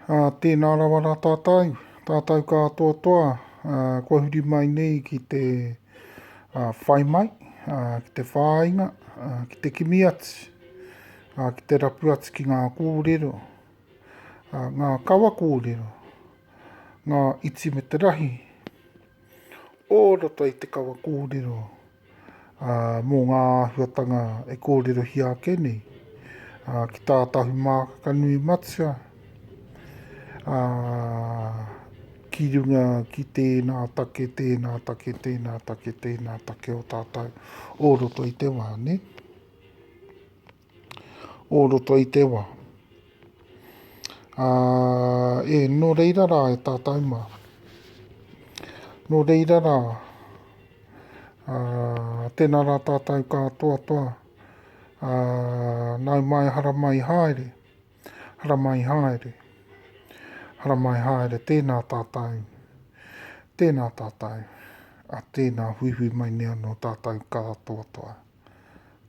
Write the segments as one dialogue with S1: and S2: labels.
S1: Tēnā rawa rā tātou, tātou katoa toa, kua huri mai nei ki te whai mai, ki te whāinga, ki te kimi atu, ki te rapu atu ki ngā kōrero, ngā kawa kōrero, ngā iti me te rahi, o roto i te kawa kōrero, mō ngā āhuatanga e kōrero hi ake nei, ki tātahu mākaka nui matua, ki runga ki tēnā take, tēnā take, tēnā take, tēnā take o tātou, o roto i te wā, ne? O roto i te wā. Nō reira rā e tātou mā. Nō reira rā, tēnā rā tātou katoa toa, nau mai hara mai haere, hara mai haere. Hara mai haere, tēnā tātou, a tēnā huihui mai nea no tātou katoa toa.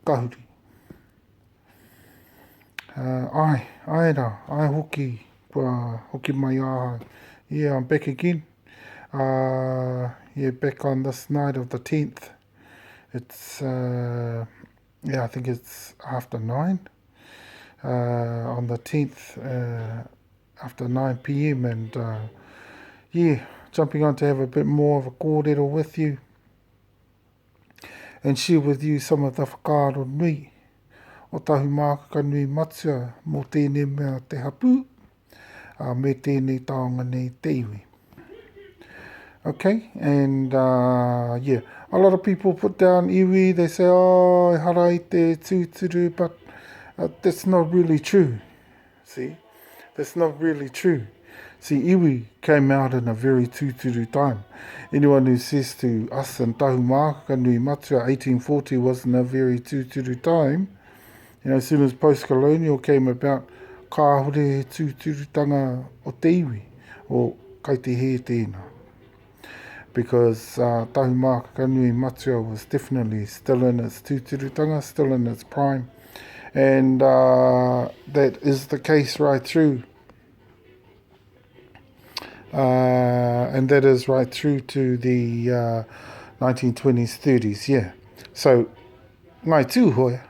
S1: Kahuri. Ai rā, ai hoki, kua hoki mai ahau. Yeah, I'm back again. Back on this night of the 10th. It's, I think it's after 9. On the 10th, after 9 p.m. and jumping on to have a bit more of a kōrero with you and share with you some of the whakaaro nui o tahu mākaka nui matua mō tēnei mea te hapu me tēnei taonga nei te iwi. Okay, and a lot of people put down iwi, they say, oh, hara i te tūturu, but that's not really true, see? That's not really true. See, iwi came out in a very tūturu time. Anyone who says to us in tahu mākaka nui matua 1840 wasn't a very tūturu time, as soon as post-colonial came about, ka hore he tūturutanga o te iwi, o kai te he tēnā. Because tahu mākaka nui matua was definitely still in its tūturutanga, still in its prime. And that is the case right through. And that is right through to the 1920s, 30s, yeah. So, ngai tūhoia,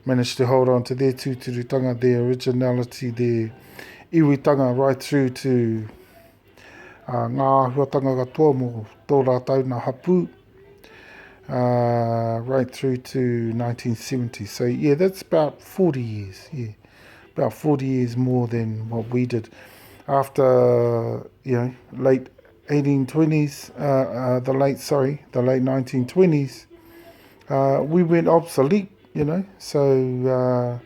S1: managed to hold on to their tūturutanga, their originality, their iwitanga right through to ngā huatanga katoa mō tō rātau nā hapu, right through to 1970. So, yeah, that's about 40 years, yeah. About 40 years more than what we did. After, late 1820s, the late 1920s, we went obsolete, so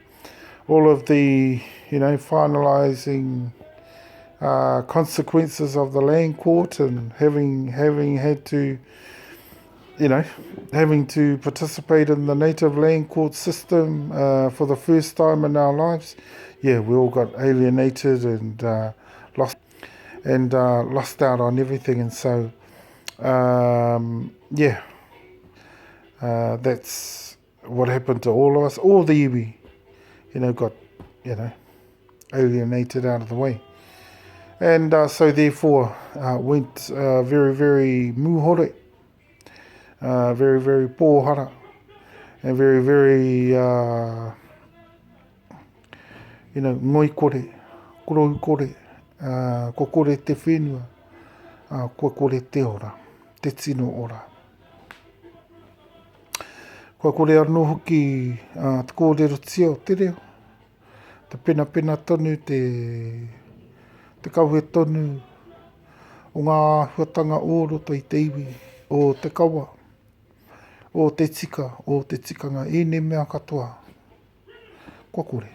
S1: all of the, finalising consequences of the land court and having had to, having to participate in the native land court system for the first time in our lives, we all got alienated and lost out on everything. And so, that's what happened to all of us. All the iwi, got, alienated out of the way. And so therefore went very, very muhore, very, very pōhara, and very, very, ngoi kore, koroi kore, ko kore te whenua, ko kore te ora, te tino ora. Ko kore anō hoki te kōrero tia o te reo, te pena tonu, te kauhe tonu o ngā huatanga o roto i te iwi, o te kawa, o te tikanga, ene mea katoa. Ko kore.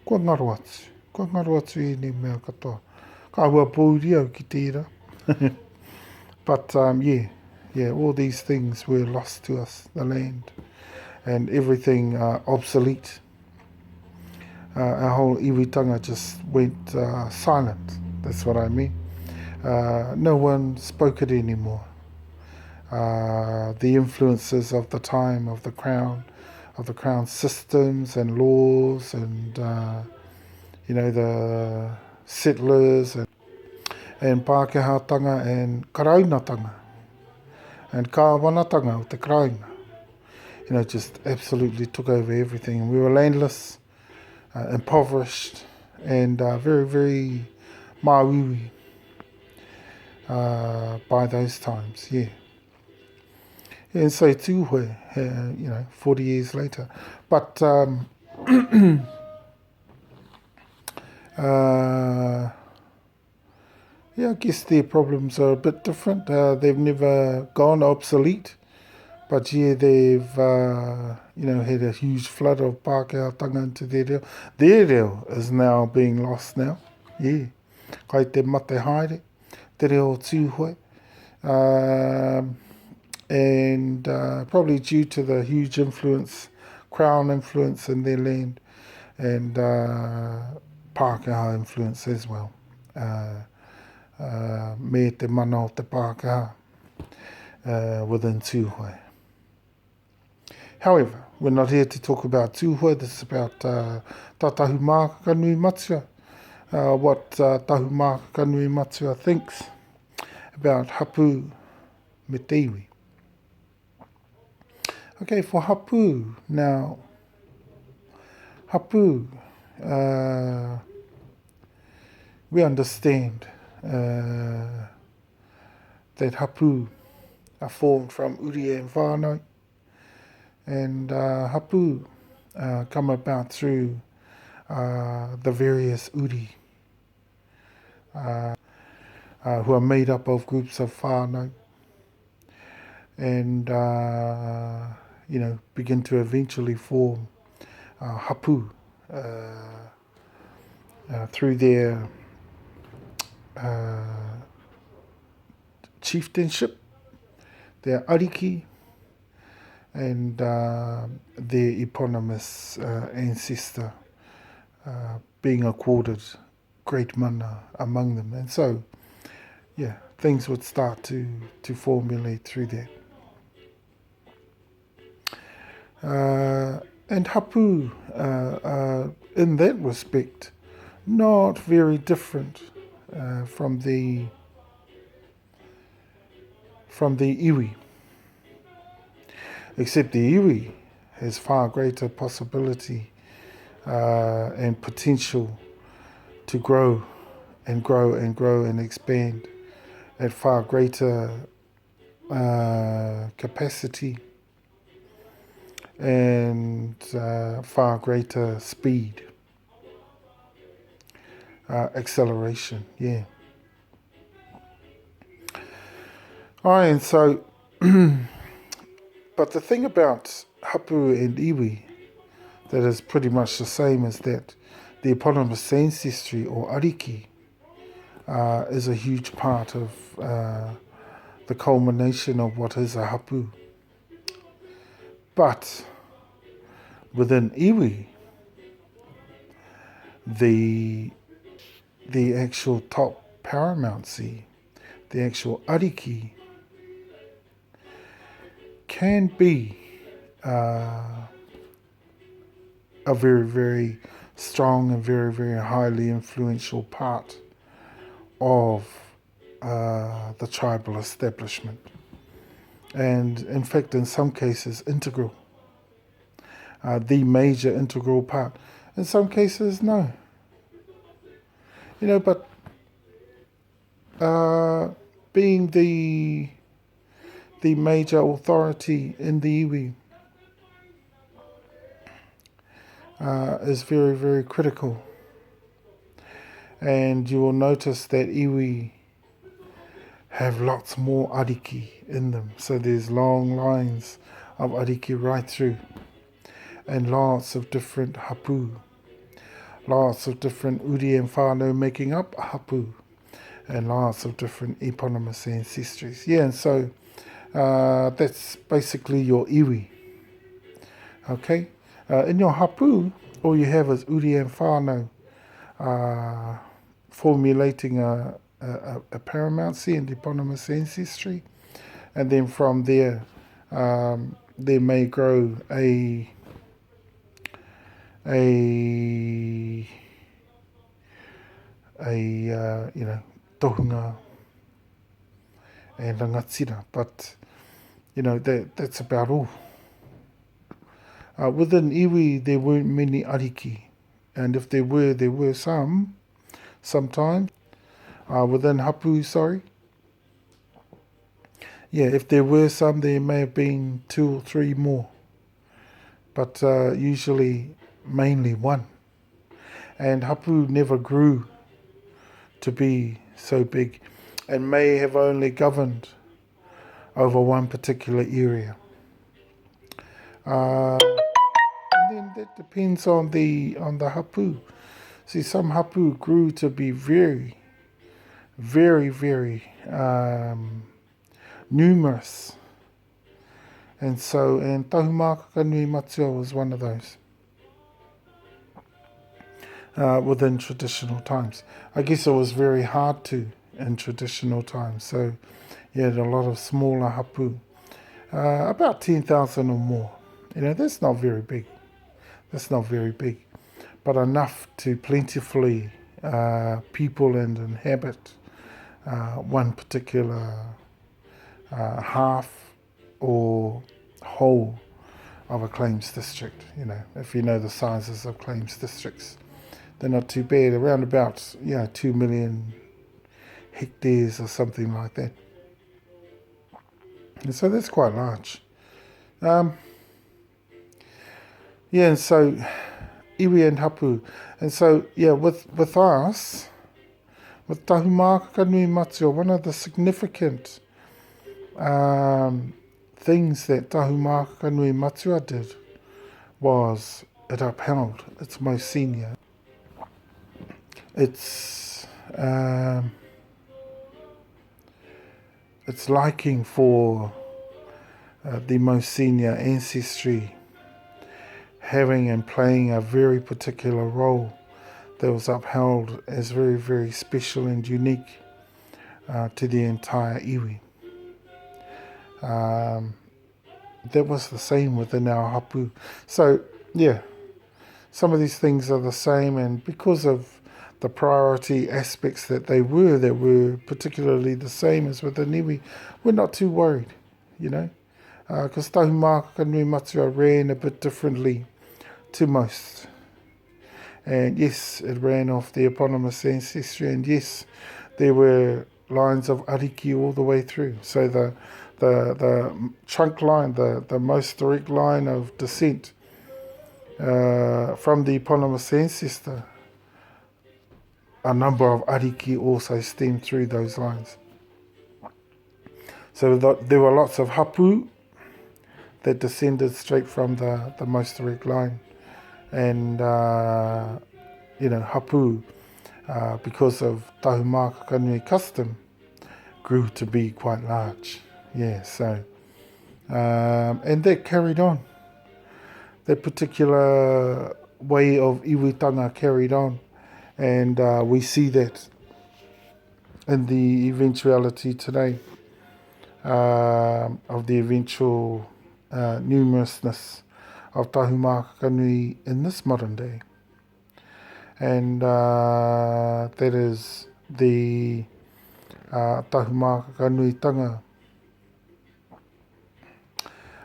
S1: Ko ngaro atu ene mea katoa. Ka hua pōuri au ki tērā. But, all these things were lost to us, the land, and everything obsolete. Our whole iwitanga just went silent. That's what I mean. No one spoke it anymore. The influences of the time of the crown systems and laws, and the settlers and Pākehātanga and karaunatanga and kāwanatanga o te karauna. Just absolutely took over everything. And we were landless, impoverished, and very, very mauiwi by those times, yeah. And so tūhoe, 40 years later. But I guess their problems are a bit different. They've never gone obsolete, but they've had a huge flood of Pākehātanga into their reo. Their reo is now being lost now. Yeah, kai te mate haere, te reo tūhoe. And probably due to the huge crown influence in their land, and Pākehā influence as well. Me te mana o te Pākehā within tūhoe. However, we're not here to talk about tūhoe. This is about Tatahu Mākaka Nui Matua. What Tahu Mākaka Nui Matua thinks about hapu me te iwi. Okay, for hapu, now, hapu, we understand that hapu are formed from uri and whānau, and hapu come about through the various uri who are made up of groups of whānau, and begin to eventually form hapu through their chieftainship, their ariki, and their eponymous ancestor being accorded great mana among them. And so, things would start to formulate through that. And hapu, in that respect, not very different from the iwi, except the iwi has far greater possibility and potential to grow and grow and grow and expand at far greater capacity and far greater speed, acceleration, and so, but the thing about hapu and iwi that is pretty much the same is that the eponymous ancestry or ariki is a huge part of the culmination of what is a hapu. But within iwi, the actual top paramountcy, the actual ariki, can be a very, very strong and very, very highly influential part of the tribal establishment. And in fact, in some cases, integral. The major integral part. In some cases, no. But being the major authority in the iwi is very, very critical. And you will notice that iwi have lots more ariki in them. So there's long lines of ariki right through. And lots of different hapu. Lots of different uri and whānau making up hapu. And lots of different eponymous ancestries. And so that's basically your iwi. Okay? In your hapu, all you have is uri and whānau formulating a paramountcy and eponymous ancestry, and then from there they may grow a tohunga and rangatira, but that's about all. Within iwi there weren't many ariki, and if there were some, sometimes. Within hapu, sorry. Yeah, if there were some, there may have been 2 or 3 more, but usually mainly one. And hapu never grew to be so big, and may have only governed over one particular area. And then that depends on the hapu. See, some hapu grew to be very, very, very numerous. And Tahumākaka Nui Matua was one of those within traditional times. I guess it was very hard to in traditional times. So you had a lot of smaller hapu, about 10,000 or more. That's not very big. But enough to plentifully people and inhabit one particular half or whole of a claims district. If you know the sizes of claims districts, they're not too bad, around about 2 million hectares or something like that. And so that's quite large. And so iwi and hapu. And so, with us, with Tahumākaka Nui Matua, one of the significant things that Tahumākaka Nui Matua did was it upheld its most senior. Its liking for the most senior ancestry having and playing a very particular role that was upheld as very, very special and unique to the entire iwi. That was the same within our hapu. So, some of these things are the same, and because of the priority aspects that were particularly the same as with the iwi, we're not too worried, because Tahumākaka Nui Matua ran a bit differently to most. And yes, it ran off the eponymous ancestry, and yes, there were lines of ariki all the way through. So the trunk line, the most direct line of descent from the eponymous ancestor, a number of ariki also stemmed through those lines. So there were lots of hapu that descended straight from the most direct line. And, hapu, because of Tahumākaka Nui custom, grew to be quite large. And that carried on. That particular way of iwitanga carried on. And we see that in the eventuality today of the eventual numerousness of Tahumākaka Nui in this modern day. And that is the Tahumākaka Nui tanga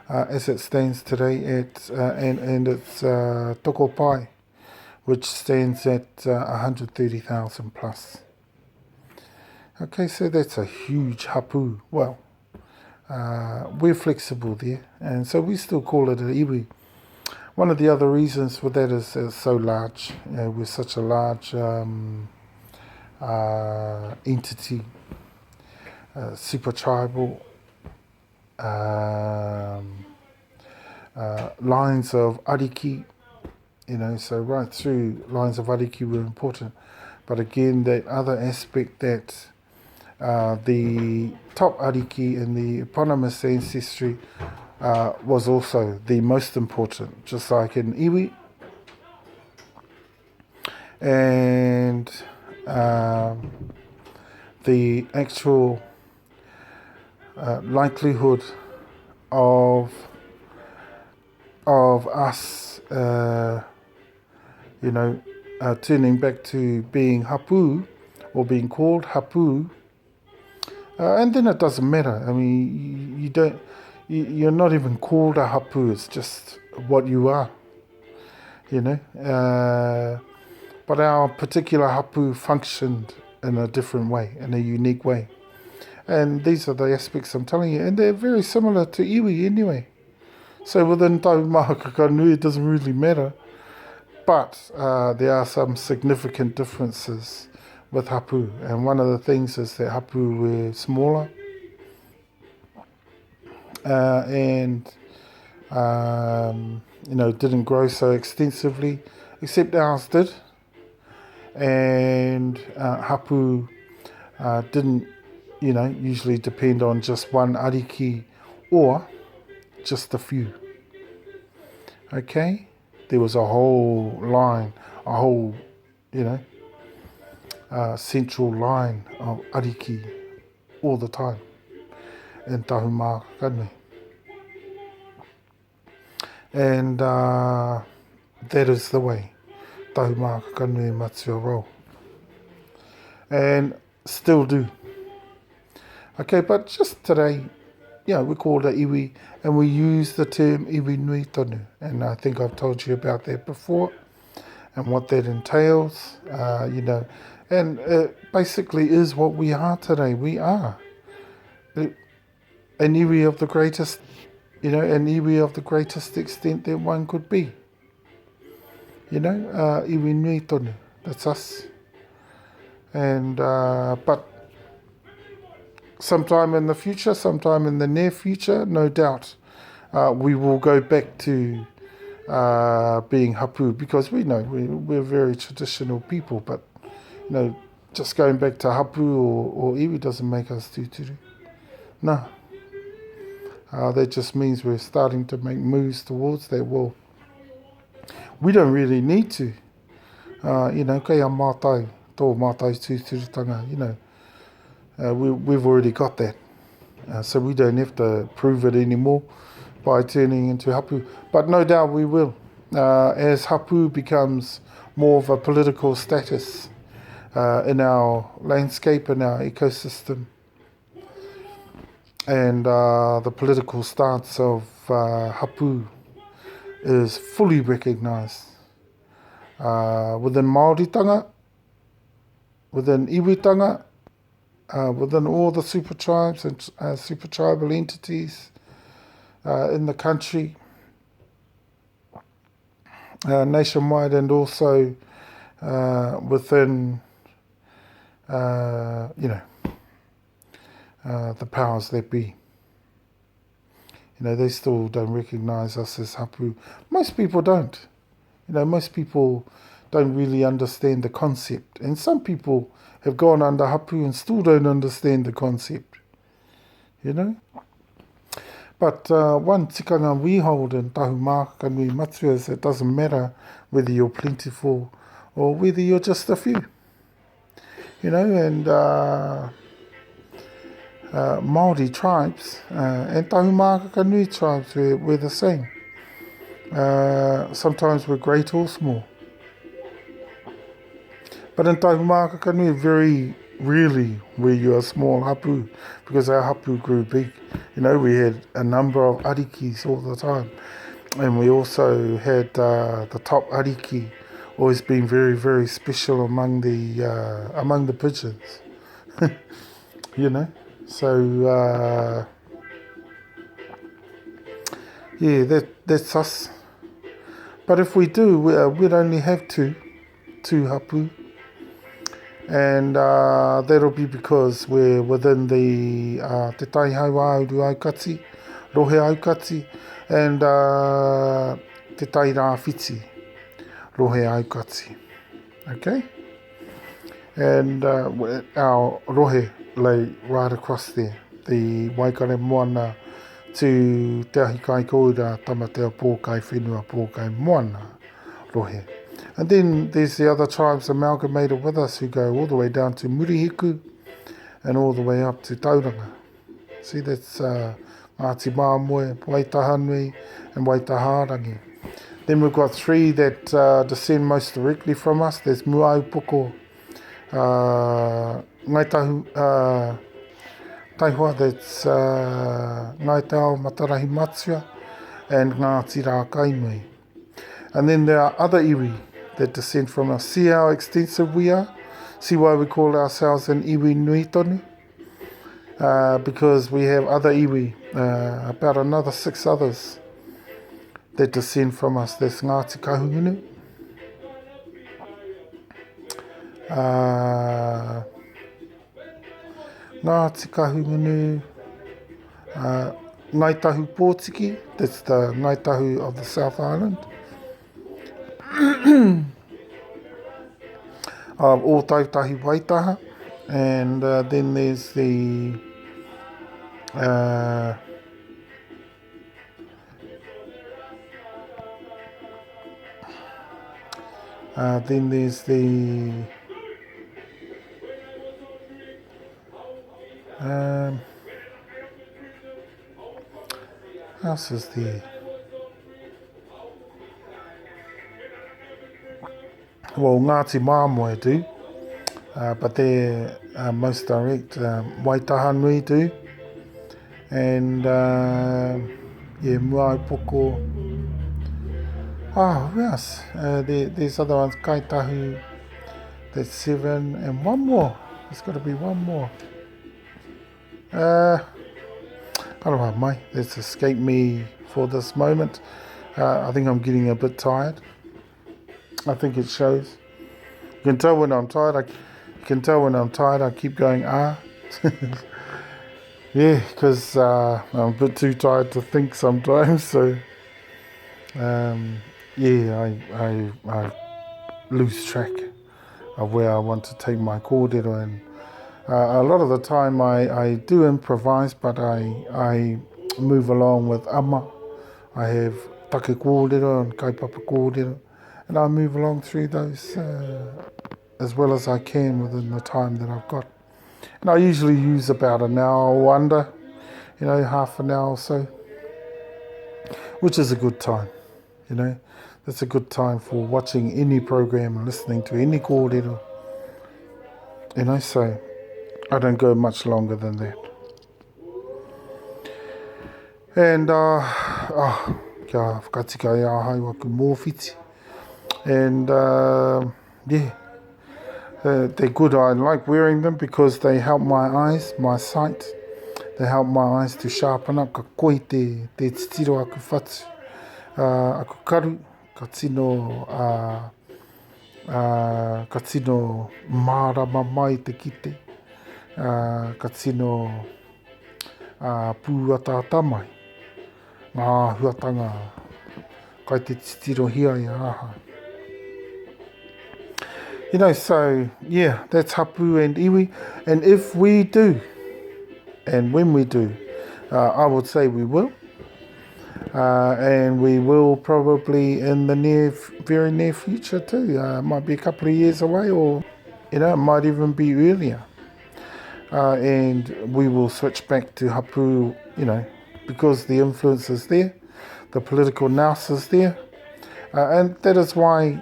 S1: as it stands today and its toko pai, which stands at 130,000 plus. Okay, so that's a huge hapu. Well, we're flexible there, and so we still call it an iwi. One of the other reasons for that is it's so large. We're such a large entity, super tribal, lines of ariki, so right through lines of ariki were important. But again, that other aspect that the top ariki in the eponymous ancestry was also the most important, just like in iwi. And the actual likelihood of us, turning back to being hapu or being called hapu, and then it doesn't matter. I mean, you're not even called a hapu. It's just what you are, But our particular hapu functioned in a different way, in a unique way. And these are the aspects I'm telling you, and they're very similar to iwi anyway. So within taumāhaka nui, it doesn't really matter. But there are some significant differences with hapu. And one of the things is that hapu were smaller. And didn't grow so extensively, except ours did. And hapu didn't, usually depend on just one ariki or just a few. Okay? There was a whole line, central line of ariki all the time in taumāhaka nui. And that is the way taumāhaka nui matua roll. And still do. Okay, but just today, we call it iwi, and we use the term iwi nui tonu. And I think I've told you about that before, and what that entails, And it basically is what we are today. We are an iwi of the greatest, an iwi of the greatest extent that one could be. Iwi nui tonu, that's us. And, but sometime in the future, sometime in the near future, no doubt, we will go back to being hapu, because we know we're very traditional people, but, just going back to hapu or iwi doesn't make us tūturu. No. That just means we're starting to make moves towards that. Well, we don't really need to. Kei a mātai, tō mātai tūturutanga, we've already got that. So we don't have to prove it anymore by turning into hapu. But no doubt we will. As hapu becomes more of a political status in our landscape, in our ecosystem, and the political stance of hapu is fully recognised within Māoritanga, within iwitanga, within all the super tribes and super tribal entities in the country, nationwide, and also within the powers that be. They still don't recognise us as hapu. Most people don't. Most people don't really understand the concept. And some people have gone under hapu and still don't understand the concept. But one tikanga we hold in taumāhaka nui matua is it doesn't matter whether you're plentiful or whether you're just a few. And Māori tribes and taumāhaka nui tribes, we're the same. Sometimes we're great or small. But in taumāhaka nui, very rarely were you a small hapu, because our hapu grew big. We had a number of arikis all the time. And we also had the top ariki always being very, very special among the pigeons. So, that's us. But if we do, we'd only have two hapu. And that'll be because we're within the te tai hauā uru aukati, rohe aukati, and te tai rā whiti, rohe aukati. Okay? And our rohe lay right across there. The waikare moana to te ahi kai koura tamatea pōkai whenua pōkai moana rohe. And then there's the other tribes amalgamated with us who go all the way down to Murihiku and all the way up to Tauranga. See, that's Ngāti Māmoe, Waitahanui and Waitaharangi. Then we've got three that descend most directly from us. There's Muaupoko, Ngaitahu, Taihua, that's Ngaitao Matarahi Matsua, and Ngāti Rā Kainui. And then there are other iwi that descend from us. See how extensive we are? See why we call ourselves an iwi nui tonu? Because we have other iwi, about another 6 others that descend from us. There's Ngāti Kahungunu, Ngāti Kahungunu, Ngaitahu Pōtiki, that's the Ngaitahu of the South Island. Of all Tautahi Waitaha, and then there's the what else is there? Well, Ngāti Māmoe do, but they're most direct. Waitahanui do, and Muaupoko. Who else? There's other ones, Kaitahu, that's 7, and one more. There's got to be one more. I don't know, mate. That's escaped me for this moment. I think I'm getting a bit tired. I think it shows. You can tell when I'm tired. I keep going, Yeah, because I'm a bit too tired to think sometimes. So, I lose track of where I want to take my kōrero. And a lot of the time I do improvise, but I move along with ama. I have take kōrero and kaipapa kōrero. And I move along through those as well as I can within the time that I've got. And I usually use about an hour or under, half an hour or so, which is a good time, That's a good time for watching any program and listening to any kōrero, so I don't go much longer than that. And, kia whakatika e ahai waku mōwhiti. And they're good. I like wearing them because they help my eyes, my sight. They help my eyes to sharpen up. Ka koe te titiro aku whatu. Aku karu, ka tino marama mai te kite. Ka tino pūatata mai. Ngā huatanga kai te titiro hia i aha. So, that's hapu and iwi. And if we do, and when we do, I would say we will. And we will probably in the very near future too. It might be a couple of years away, or, it might even be earlier. And we will switch back to hapu, because the influence is there, the political nous is there. And that is why...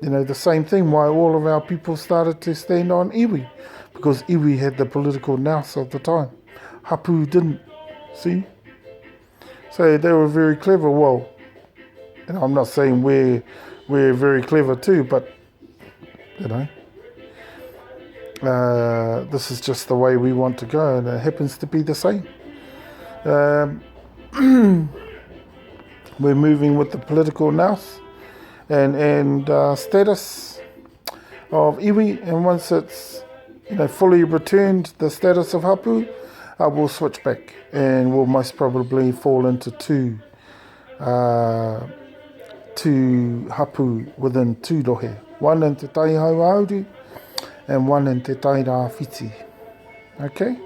S1: the same thing, why all of our people started to stand on iwi, because iwi had the political nous of the time. Hapu didn't, see? So they were very clever. Well, I'm not saying we're very clever too, but, this is just the way we want to go, and it happens to be the same. We're moving with the political nous and status of iwi, and once it's fully returned the status of hapu, we'll switch back, and we'll most probably fall into two hapu within two rohe, one in te taihau auru and one in te taira whiti. Okay?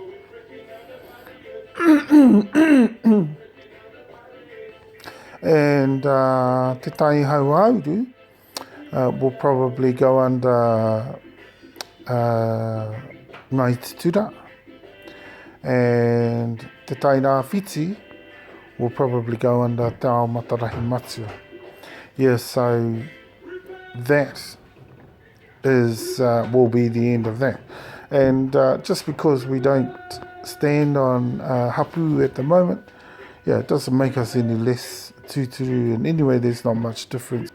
S1: And te tai hau auru will probably go under Ngai Te Tura. And te tai rāwhiti will probably go under Te Ao Matarahi Matua. Yeah, so that is will be the end of that. And just because we don't stand on hapu at the moment, yeah, it doesn't make us any less tūturu. And anyway, there's not much difference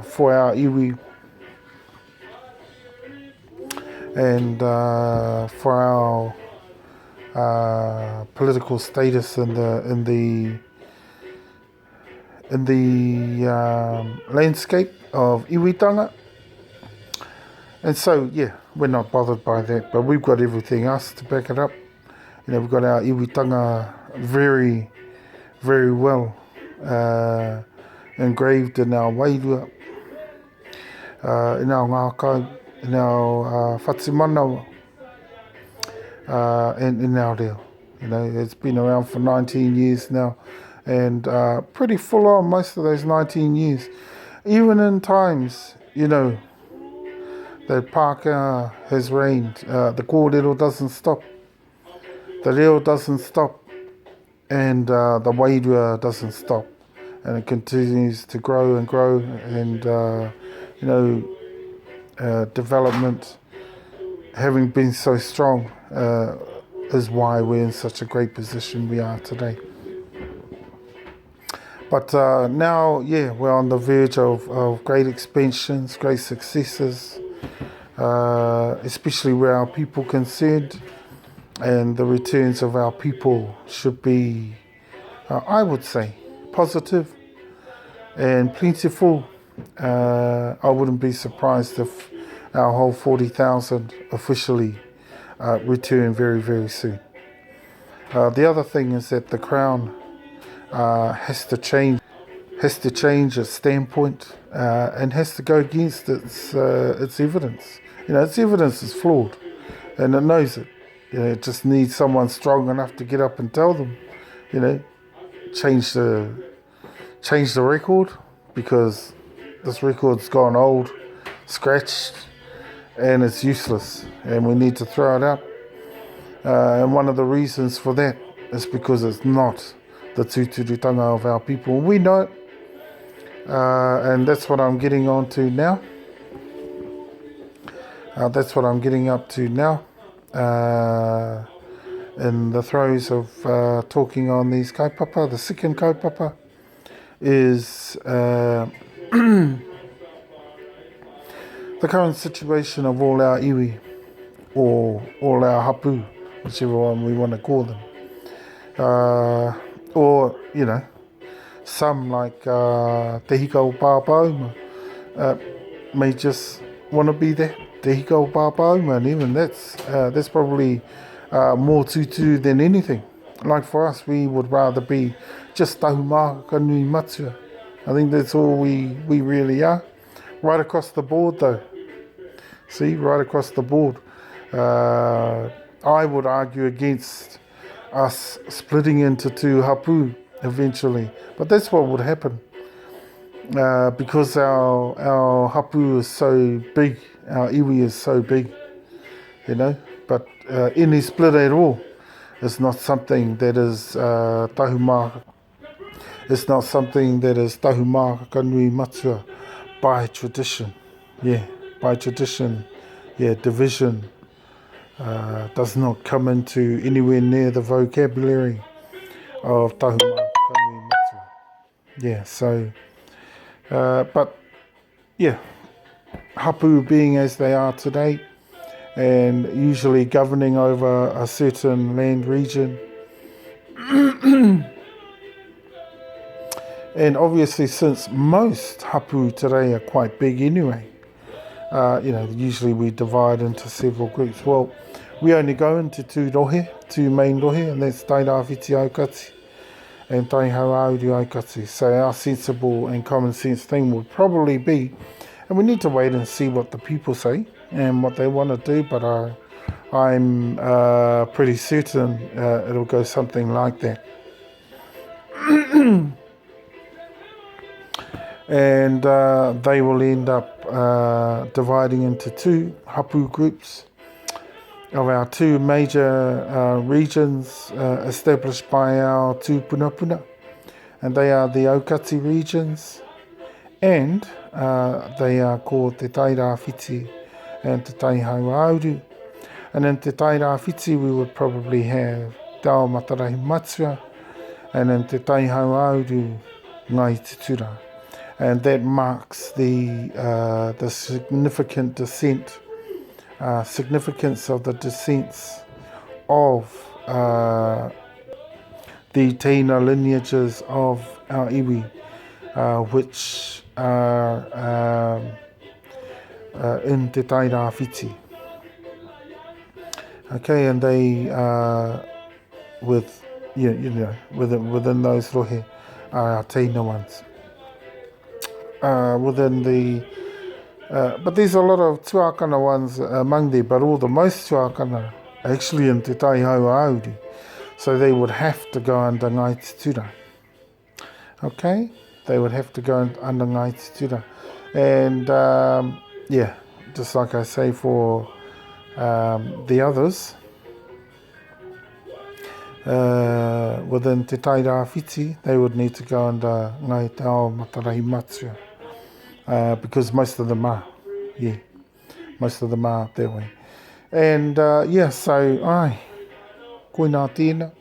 S1: for our iwi and for our political status in the landscape of iwitanga. And so, yeah, we're not bothered by that, but we've got everything else to back it up. You know, we've got our iwitanga very, very well engraved in our wairua, in our ngākau, in our whatimanawa, and in our reo. You know, it's been around for 19 years now, and pretty full on most of those 19 years. Even in times, you know, that Pākehā has reigned, the kōrero doesn't stop, the reo doesn't stop, and the wairua doesn't stop, and it continues to grow and grow, and you know, development having been so strong is why we're in such a great position we are today. But now, yeah, we're on the verge of great expansions, great successes, especially where our people are concerned, and the returns of our people should be, I would say, positive and plentiful. I wouldn't be surprised if our whole 40,000 officially return very, very soon. The other thing is that the Crown has to change its standpoint and has to go against its evidence. You know, its evidence is flawed, and it knows it. You know, it just needs someone strong enough to get up and tell them, you know, change the record, because this record's gone old, scratched, and it's useless, and we need to throw it out. And one of the reasons for that is because it's not the tūturutanga of our people. We know it, and that's what I'm getting on to now. That's what I'm getting up to now, in the throes of talking on these kaupapa. The second kaupapa is the current situation of all our iwi, or all our hapu, whichever one we want to call them. Or, you know, some like Te Hika o Pāpauma may just want to be there, Te Hika o Pāpauma, and even that's probably more tutu than anything. Like for us, we would rather be just Tahumāka Nui Matua. I think that's all we really are. Right across the board though. See, right across the board. I would argue against us splitting into two hapu eventually, but that's what would happen, because our hapu is so big, our iwi is so big, you know. But any split at all is not something that is tahumāka. It's not something that is tahumāka nui matua by tradition. Yeah, by tradition. Yeah, division does not come into anywhere near the vocabulary of tahumāka nui matua. Yeah, so, but yeah, hapu being as they are today, and usually governing over a certain land region, and obviously since most hapu today are quite big anyway, you know, usually we divide into several groups. Well, we only go into two main rohe, and that's Tai Rāwhiti Aukati and Tai Hauauri Aukati. So our sensible and common sense thing would probably be, and we need to wait and see what the people say and what they want to do, but I'm pretty certain it'll go something like that. And they will end up dividing into two hapu groups of our two major regions established by our two punapuna. And they are the Aukati regions, and they are called Te Tairāwhiti and Te Taihauauru. And in Te Tairāwhiti we would probably have Te Ao Matarahi Matua, and in Te Taihauauru, Ngai Tutura. And that marks the significant significance of the descents of the Tena lineages of our iwi, which are in Te Tairāwhiti. Okay, and they within those rohe are our Tena ones. Within the but there's a lot of tuakana ones among there, but all the most tuakana are actually in Te Taihauauru, so they would have to go under Ngai Tutura. Okay, they would have to go under Ngai Tutura. And just like I say for the others, within Te Tairāwhiti, they would need to go under Ngai Te Ao Matarahi Matua. Because most of them are, most of them are up that way. And so, koe nā tēnā.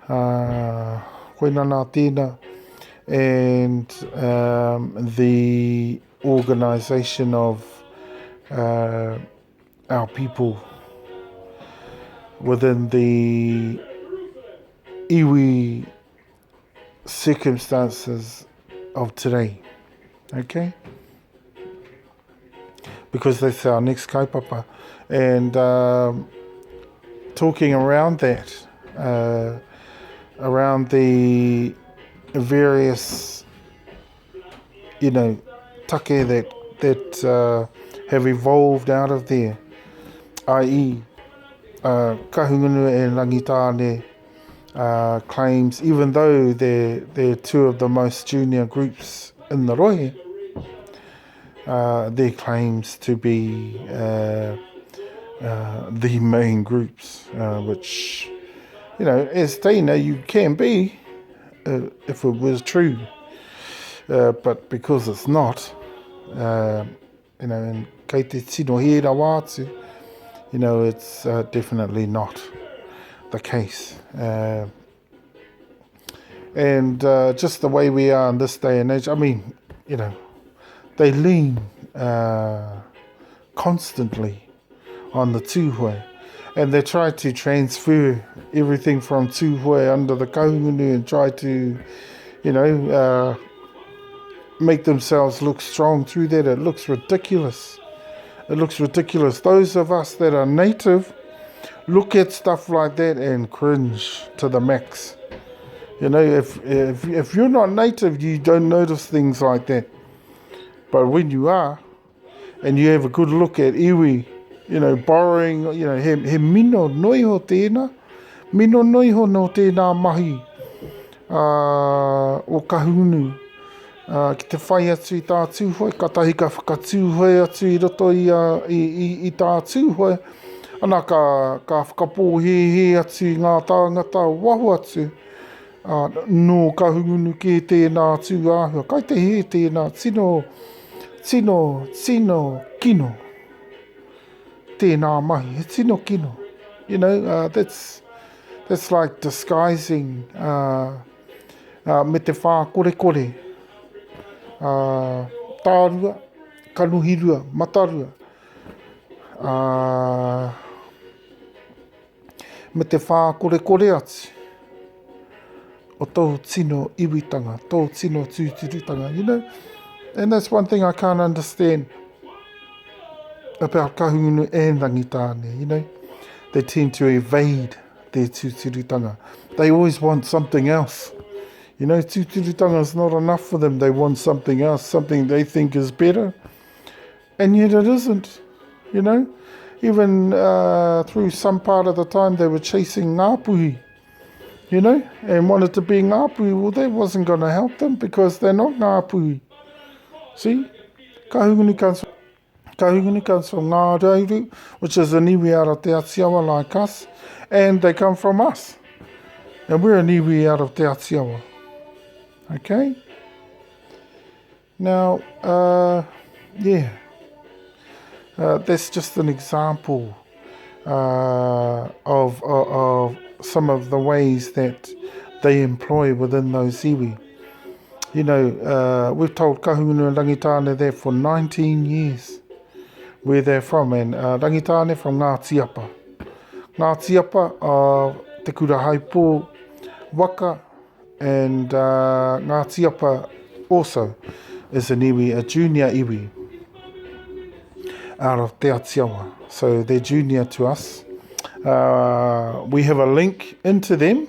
S1: Koe nā tēnā. And the organisation of our people within the iwi circumstances of today. Okay? Because that's our next kaupapa. And talking around that, around the various, take that have evolved out of there, i.e. Kahungunu and Rangitāne claims, even though they're two of the most junior groups in the rohe, their claims to be the main groups, which, as Tena you can be if it was true, but because it's not, and kei te tino hera wātu, it's definitely not the case. And just the way we are in this day and age, they lean constantly on the tūhoe, and they try to transfer everything from tūhoe under the kahungunu and try to, make themselves look strong through that. It looks ridiculous. Those of us that are native look at stuff like that and cringe to the max. If you're not native, you don't notice things like that. But when you are, and you have a good look at iwi, borrowing, he mino noiho tēnā, mino noiho no tēnā mahi o kahunu. Ki te whai atu i tā tūhoe, ka tahi ka whakatūhoe atu i roto i tā tūhoe, ana ka whakapōhehe atu i ngā tāngata wahu atu, no ka hungunu ki tēnā tū āhua. Kai te he tēnā tino kino, tēnā mahi, he tino kino. That's like disguising me te whā kore. Tārua, kanuhirua, matarua. Me te whā kore atu. O tō tino iwitanga, tō tino tūturutanga, And that's one thing I can't understand about kahungunu and rangitāne, They tend to evade their tūturutanga. They always want something else. Tūturutanga is not enough for them. They want something else, something they think is better. And yet it isn't, Even through some part of the time they were chasing ngāpuhi. you know, and wanted to be ngāpui, well, that wasn't going to help them because they're not ngāpui. See? Kahungunu comes from Ngā Reiru, which is an iwi out of Te Atiawa like us, and they come from us. And we're an iwi out of Te Atiawa. Okay? Now, that's just an example of some of the ways that they employ within those iwi. You know, we've told Kahungunu and Rangitane there for 19 years where they're from, and Rangitane from Ngā Tiapa. Ngā Tiapa Te Kura Haipō, Waka, and Ngā Tiapa also is an iwi, a junior iwi out of Te Atiawa. So they're junior to us. We have a link into them,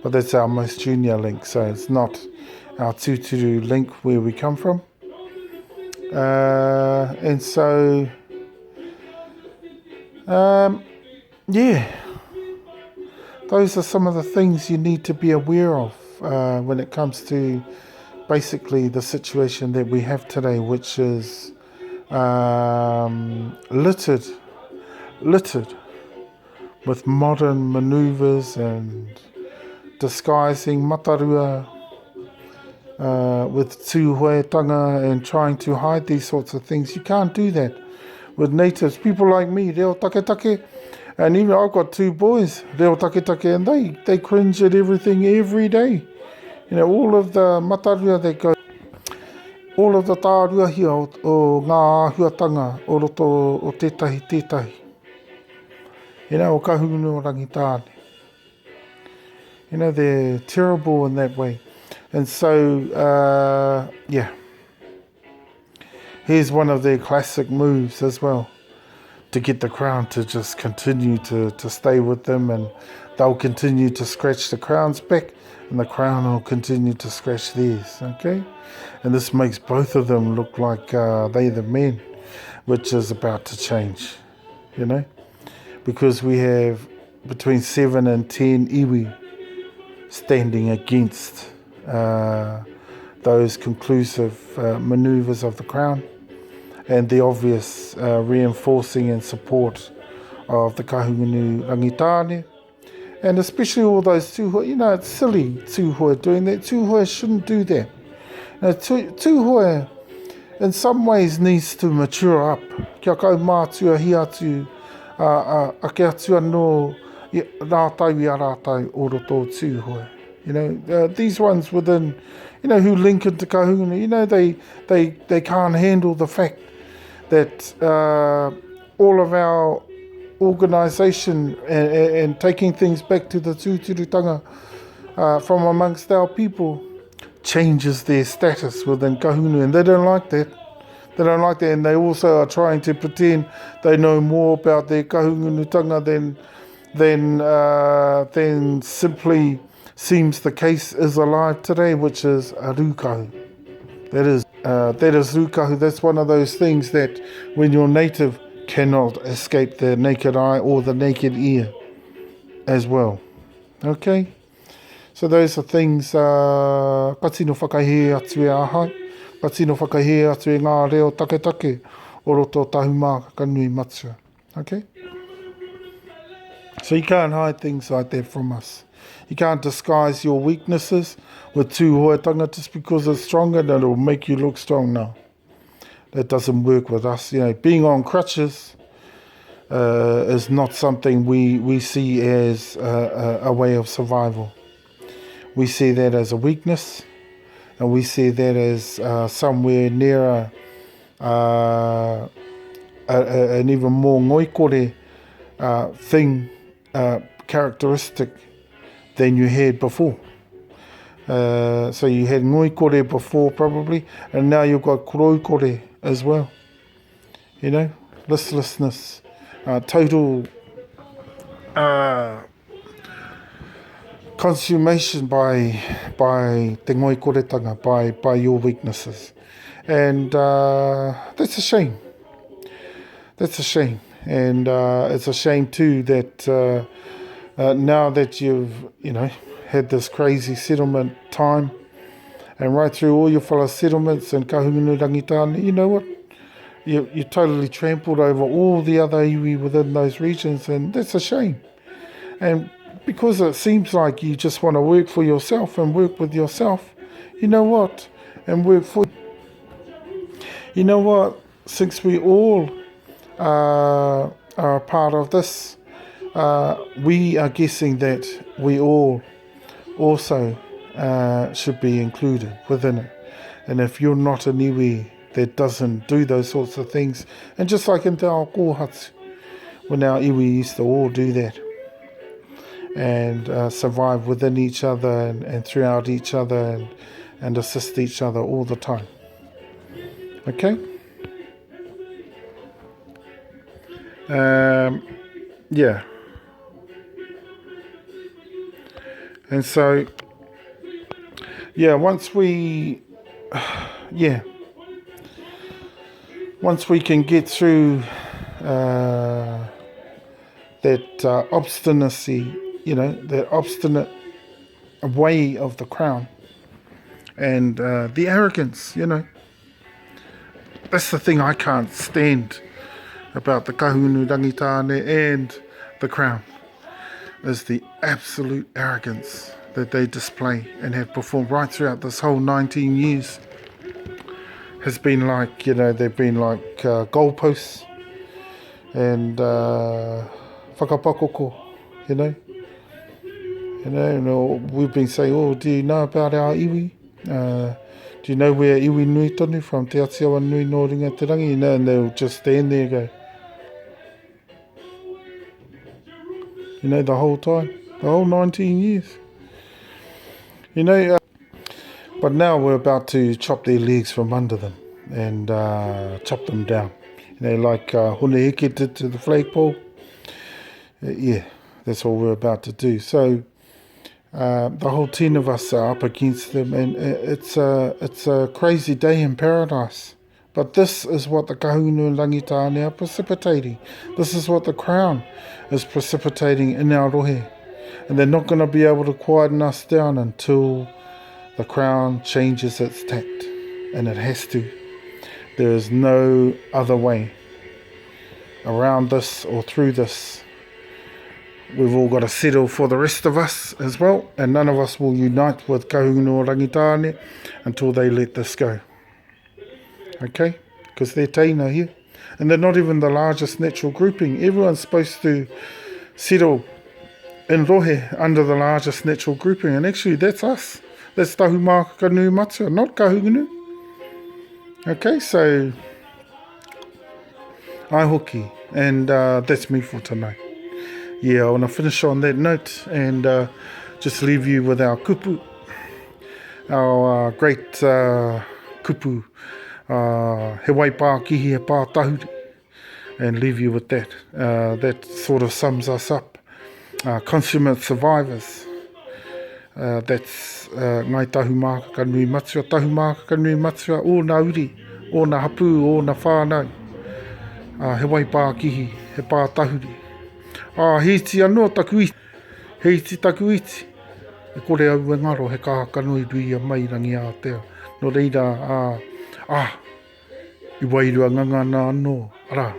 S1: but that's our most junior link, so it's not our tūturu link where we come from. And so, those are some of the things you need to be aware of when it comes to basically the situation that we have today, which is littered with modern manoeuvres and disguising matarua with tūhoetanga and trying to hide these sorts of things. You can't do that with natives. People like me, reo take, and even I've got two boys, reo take, and they cringe at everything every day. You know, all of the matarua that go, all of the tārua hia o ngā ahuatanga o roto o tētahi. You know, o kahungunu o Rangitane. You know, they're terrible in that way. And so, here's one of their classic moves as well, to get the crown to just continue to stay with them, and they'll continue to scratch the crown's back, and the crown will continue to scratch theirs, okay? And this makes both of them look like they're the men, which is about to change, you know? Because we have between 7 and 10 iwi standing against those conclusive manoeuvres of the crown and the obvious reinforcing and support of the kahungunu Rangitane, and especially all those tūhoe. You know, it's silly tūhoe doing that. Tūhoe shouldn't do that. Now, tūhoe in some ways needs to mature up. Kia kau mātua hi atu ake atu anō rātai i a rātai o roto tūhoe. You know, these ones within, you know, who link into kahungunu, you know, they can't handle the fact that all of our organisation and taking things back to the tūturutanga from amongst our people changes their status within kahungunu, and they don't like that. They don't like that, and they also are trying to pretend they know more about their kahungunutanga than simply seems the case is alive today, which is a rūkahu. That is rūkahu. That's one of those things that when you're native cannot escape the naked eye or the naked ear as well. Okay? So those are things, ka tino whakahe atu e ahai, ka tino whakahe atu e ngā reo take o roto tahumā ka nui matua. Okay? So you can't hide things like that from us. You can't disguise your weaknesses with tūhoetanga just because it's stronger and it'll make you look strong. No. That doesn't work with us. You know, being on crutches is not something we see as a way of survival. We see that as a weakness, and we see that as somewhere nearer an even more ngoikore thing, characteristic than you had before. So you had ngoikore before probably, and now you've got koroikore as well. You know, listlessness, total consummation by te ngoikoretanga, by your weaknesses. And that's a shame. That's a shame. And it's a shame too that now that you've, you know, had this crazy settlement time, and right through all your fellow settlements and kahungunu rangitane, you know what? You totally trampled over all the other iwi within those regions, and that's a shame. And because it seems like you just want to work for yourself and work with yourself, you know what? And work for... You know what? Since we all are a part of this, we are guessing that we all also should be included within it. And if you're not an iwi that doesn't do those sorts of things, and just like in te ao kōhatu, when our iwi used to all do that and survive within each other and throughout each other and assist each other all the time. Okay? Yeah. And so, yeah, once we can get through that obstinacy, that obstinate way of the crown and the arrogance, that's the thing I can't stand about the kahungunu rangitane and the crown, is the absolute arrogance that they display and have performed right throughout this whole 19 years. Has been like, they've been like goalposts and whakapakoko, we've been saying, oh, do you know about our iwi? Do you know where iwi nui tonu from? Te atiawa nui no ringa te rangi, and they'll just stand there and go, the whole time, the whole 19 years. But now we're about to chop their legs from under them and chop them down. Like Huneheke did to the flagpole. That's what we're about to do. So the whole 10 of us are up against them, and it's a crazy day in paradise. But this is what the kahungunu rangitane are precipitating. This is what the crown is precipitating in our rohe. And they're not going to be able to quieten us down until the crown changes its tact. And it has to. There is no other way around this or through this. We've all got to settle for the rest of us as well. And none of us will unite with kahungunu rangitane until they let this go. Okay, because they're Tena here. And they're not even the largest natural grouping. Everyone's supposed to settle in rohe under the largest natural grouping. And actually, that's us. That's Tahumāka Nui Matua, not kahungunu. Okay, so ai hoki. And that's me for tonight. I want to finish on that note and just leave you with our kupu. Our great kupu. He waipa kihi he pā tahuri, and leave you with that. That sort of sums us up. Consummate survivors. That's ngai tahumāka nui matua. Tahumāka nui matua o na uri, o na hapu, o na whānau. He waipa kihi he pā tahuri. Heiti anō taku iti. Heiti taku iti. E kore au e ngaro he kahaka nui ruia mai rangi Aotea. No reira, i wairua nganga nā anō, ara,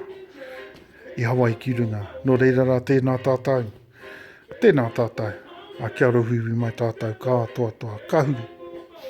S1: i Hawaii ki runga. No reira rā tēnā tātou. Tēnā tātou. A kia rohuiwi mai tātou, ka toa, ka huri.